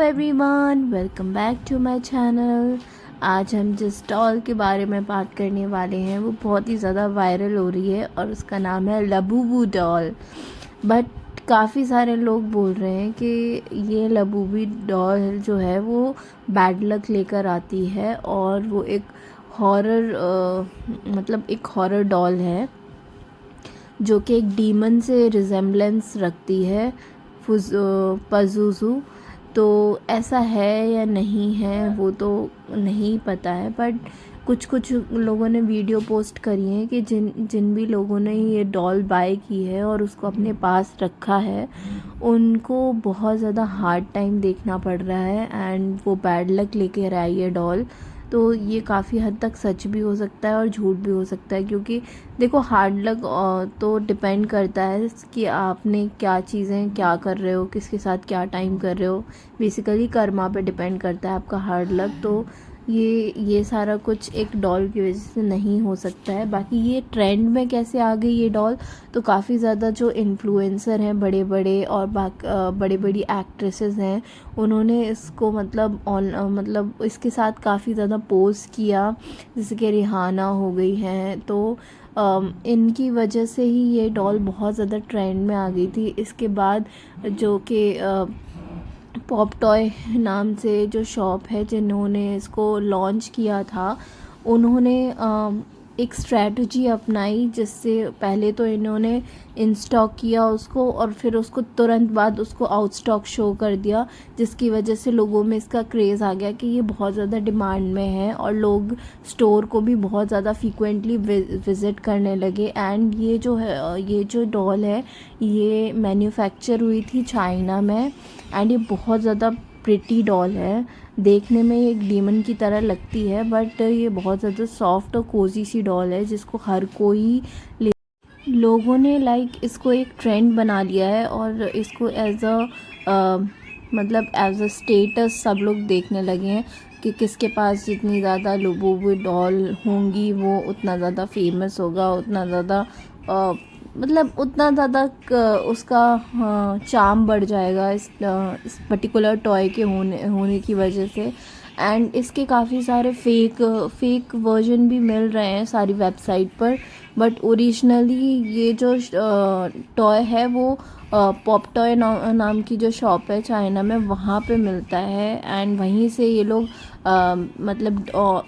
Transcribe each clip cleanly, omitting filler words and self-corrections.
Everyone, welcome back to my channel. आज हम जिस डॉल के बारे में बात करने वाले हैं वो बहुत ही ज़्यादा वायरल हो रही है और उसका नाम है लबूबू डॉल। बट काफ़ी सारे लोग बोल रहे हैं कि ये लबूबी डॉल जो है वो बैड लक लेकर आती है और वो एक हॉरर डॉल है जो कि एक डीमन से रिजेम्बलेंस रखती है, पज़ुज़ू। तो ऐसा है या नहीं है वो तो नहीं पता है, बट कुछ लोगों ने वीडियो पोस्ट करी है कि जिन भी लोगों ने ये डॉल बाय की है और उसको अपने पास रखा है उनको बहुत ज़्यादा हार्ड टाइम देखना पड़ रहा है एंड वो बैड लक लेकर आई है डॉल। तो ये काफ़ी हद तक सच भी हो सकता है और झूठ भी हो सकता है, क्योंकि देखो हार्ड लक तो डिपेंड करता है कि आपने क्या चीज़ें क्या कर रहे हो, किसके साथ क्या टाइम कर रहे हो। बेसिकली कर्मा पे डिपेंड करता है आपका हार्ड लक। तो ये सारा कुछ एक डॉल की वजह से नहीं हो सकता है। बाकी ये ट्रेंड में कैसे आ गई ये डॉल, तो काफ़ी ज़्यादा जो इन्फ्लुएंसर हैं बड़े बड़े और बड़ी बड़ी एक्ट्रेसेस हैं उन्होंने इसको मतलब इसके साथ काफ़ी ज़्यादा पोस्ट किया, जैसे कि रिहाना हो गई हैं। तो इनकी वजह से ही ये डॉल बहुत ज़्यादा ट्रेंड में आ गई थी। इसके बाद जो कि पॉप टॉय नाम से जो शॉप है जिन्होंने इसको लॉन्च किया था, उन्होंने एक स्ट्रैटेजी अपनाई, जिससे पहले तो इन्होंने इन स्टॉक किया उसको और फिर उसको तुरंत बाद उसको आउट स्टॉक शो कर दिया, जिसकी वजह से लोगों में इसका क्रेज़ आ गया कि ये बहुत ज़्यादा डिमांड में है और लोग स्टोर को भी बहुत ज़्यादा फ्रीक्वेंटली विज़िट करने लगे। एंड ये जो डॉल है ये मैन्युफैक्चर हुई थी चाइना में एंड ये बहुत ज़्यादा प्रिटी डॉल है। देखने में एक डीमन की तरह लगती है, बट ये बहुत ज़्यादा सॉफ्ट और कोजी सी डॉल है जिसको हर कोई लोगों ने इसको एक ट्रेंड बना लिया है और इसको एज अ स्टेटस सब लोग देखने लगे हैं कि किसके पास जितनी ज़्यादा लबूबू डॉल होंगी वो उतना ज़्यादा फेमस होगा, उतना ज़्यादा उसका चार्म बढ़ जाएगा इस पर्टिकुलर टॉय के होने की वजह से। एंड इसके काफ़ी सारे फेक वर्जन भी मिल रहे हैं सारी वेबसाइट पर, बट ओरिजिनली ये जो टॉय है वो पॉप टॉय नाम की जो शॉप है चाइना में वहाँ पे मिलता है एंड वहीं से ये लोग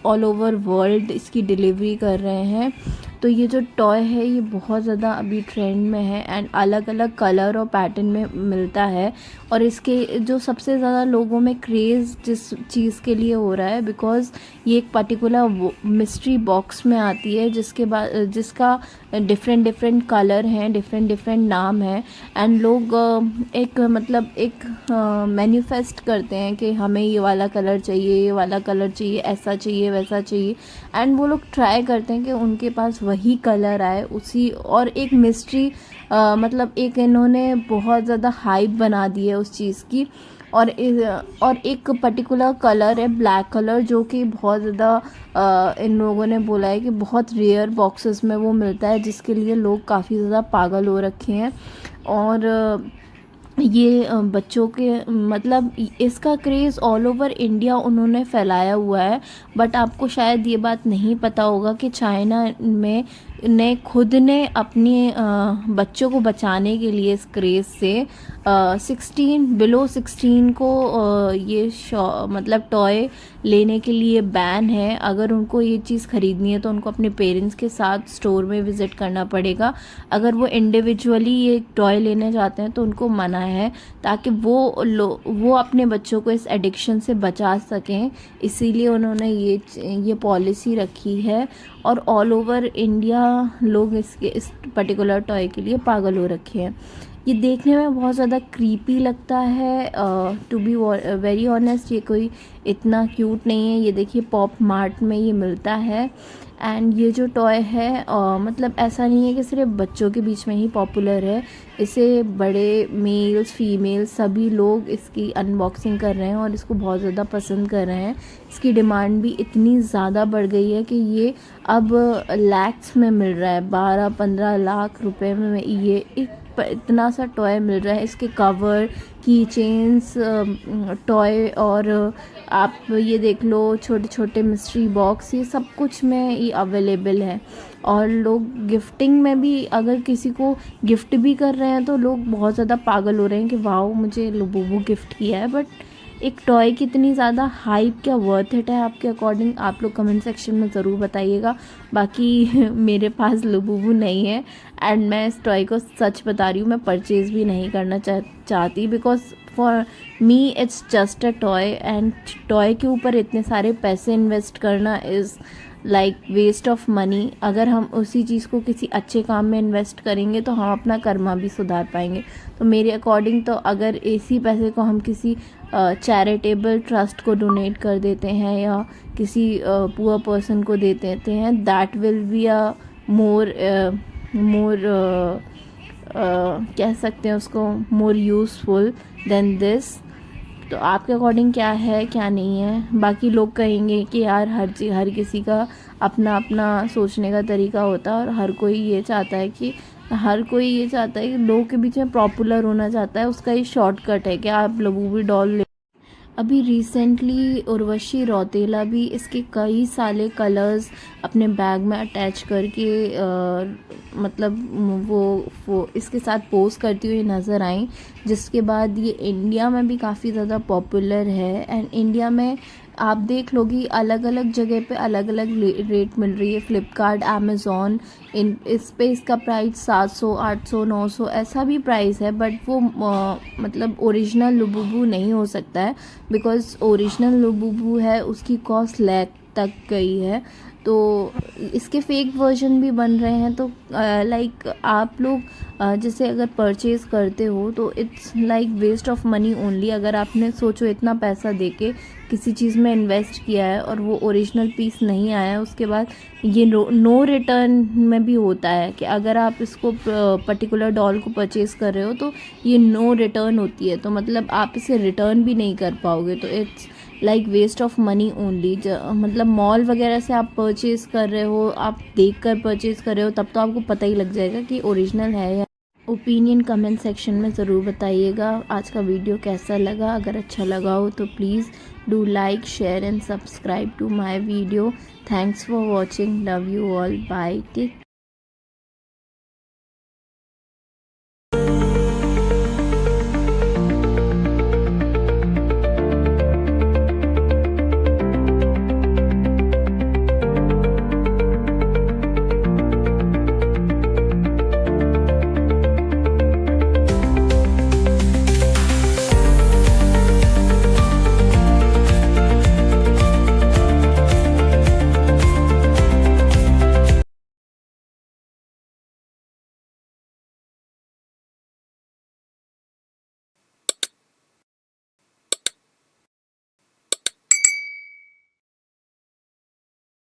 ऑल ओवर वर्ल्ड इसकी डिलीवरी कर रहे हैं। तो ये जो टॉय है ये बहुत ज़्यादा अभी ट्रेंड में है एंड अलग अलग कलर और पैटर्न में मिलता है। और इसके जो सबसे ज़्यादा लोगों में क्रेज़ जिस चीज़ के लिए हो रहा है, बिकॉज़ ये एक पर्टिकुलर मिस्ट्री बॉक्स में आती है जिसका डिफरेंट कलर हैं, डिफरेंट नाम है एंड लोग एक मैनिफेस्ट करते हैं कि हमें ये वाला कलर चाहिए, ऐसा चाहिए वैसा चाहिए। एंड वो लोग ट्राई करते हैं कि उनके पास वही कलर आए उसी, और एक मिस्ट्री एक इन्होंने बहुत ज़्यादा हाइप बना दी है उस चीज़ की। और एक पर्टिकुलर कलर है ब्लैक कलर, जो कि बहुत ज़्यादा इन लोगों ने बोला है कि बहुत रेयर बॉक्सेस में वो मिलता है, जिसके लिए लोग काफ़ी ज़्यादा पागल हो रखे हैं। और ये बच्चों के इसका क्रेज़ ऑल ओवर इंडिया उन्होंने फैलाया हुआ है। बट आपको शायद ये बात नहीं पता होगा कि चाइना में खुद ने अपने बच्चों को बचाने के लिए इस क्रेज़ से बिलो 16 को ये टॉय लेने के लिए बैन है। अगर उनको ये चीज़ ख़रीदनी है तो उनको अपने पेरेंट्स के साथ स्टोर में विज़िट करना पड़ेगा। अगर वो इंडिविजुअली ये टॉय लेने जाते हैं तो उनको मना है, ताकि वो अपने बच्चों को इस एडिक्शन से बचा सकें। इसीलिए उन्होंने ये पॉलिसी रखी है और ऑल ओवर इंडिया लोग इस पर्टिकुलर टॉय के लिए पागल हो रखे हैं। ये देखने में बहुत ज़्यादा क्रीपी लगता है, टू बी वेरी ऑनेस्ट ये कोई इतना क्यूट नहीं है। ये देखिए पॉप मार्ट में ये मिलता है एंड ये जो टॉय है ऐसा नहीं है कि सिर्फ बच्चों के बीच में ही पॉपुलर है, इसे बड़े मेल्स फीमेल्स सभी लोग इसकी अनबॉक्सिंग कर रहे हैं और इसको बहुत ज़्यादा पसंद कर रहे हैं। इसकी डिमांड भी इतनी ज़्यादा बढ़ गई है कि ये अब लैक्स में मिल रहा है, 12-15 लाख रुपए में ये एक इतना सा टॉय मिल रहा है। इसके कवर, की चेन्स, टॉय, और आप ये देख लो छोटे छोटे मिस्ट्री बॉक्स, ये सब कुछ में ये अवेलेबल है। और लोग गिफ्टिंग में भी अगर किसी को गिफ्ट भी कर रहे हैं तो लोग बहुत ज़्यादा पागल हो रहे हैं कि वाओ मुझे लुबुबू गिफ्ट किया है। बट एक टॉय कितनी ज़्यादा हाइप, क्या वर्थ इट है आपके अकॉर्डिंग, आप लोग कमेंट सेक्शन में ज़रूर बताइएगा। बाकी मेरे पास लुबुबू नहीं है एंड मैं इस टॉय को सच बता रही हूँ, मैं परचेज़ भी नहीं करना चाहती, because for me it's just a toy, and toy के ऊपर इतने सारे पैसे इन्वेस्ट करना is like waste of money. अगर हम उसी चीज़ को किसी अच्छे काम में इन्वेस्ट करेंगे तो हम अपना कर्मा भी सुधार पाएंगे। तो मेरे अकॉर्डिंग तो अगर इसी पैसे को हम किसी चैरिटेबल ट्रस्ट को डोनेट कर देते हैं या किसी पुअर पर्सन को दे देते हैं, दैट विल बी अ मोर कह सकते हैं उसको, मोर यूज़फुल देन दिस। तो आपके अकॉर्डिंग क्या है क्या नहीं है। बाकी लोग कहेंगे कि यार हर किसी का अपना अपना सोचने का तरीका होता है, और हर कोई ये चाहता है कि लोगों के बीच में पॉपुलर होना चाहता है। उसका ये शॉर्टकट है कि आप लुबुबू डॉल। अभी रिसेंटली उर्वशी रौतेला भी इसके कई सारे कलर्स अपने बैग में अटैच करके मतलब वो इसके साथ पोस्ट करती हुई नज़र आई, जिसके बाद ये इंडिया में भी काफ़ी ज़्यादा पॉपुलर है। एंड इंडिया में आप देख लोगी अलग अलग जगह पे अलग अलग रेट मिल रही है। फ्लिपकार्ट, अमेज़ॉन, इस पे इसका प्राइस 700, 800, 900 ऐसा भी प्राइस है। बट वो मतलब ओरिजिनल लुबुबू नहीं हो सकता है, बिकॉज़ ओरिजिनल लुबुबू है उसकी कॉस्ट लाख तक गई है। तो इसके फेक वर्जन भी बन रहे हैं। तो लाइक आप लोग जैसे अगर परचेज़ करते हो तो it's like waste of money only. अगर आपने सोचो इतना पैसा देके किसी चीज़ में इन्वेस्ट किया है और वो ओरिजिनल पीस नहीं आया, उसके बाद ये नो रिटर्न में भी होता है कि अगर आप इसको पर्टिकुलर डॉल को परचेज़ कर रहे हो तो ये नो रिटर्न होती है, तो मतलब आप इसे रिटर्न भी नहीं कर पाओगे। तो it's like waste of money only. मतलब मॉल वगैरह से आप परचेज़ कर रहे हो, आप देख कर परचेज़ कर रहे हो, तब तो आपको पता ही लग जाएगा कि ओरिजिनल है या। ओपिनियन कमेंट सेक्शन में ज़रूर बताइएगा। आज का वीडियो कैसा लगा, अगर अच्छा लगा हो तो please do like, share and subscribe to my video. Thanks for watching, love you all, bye, take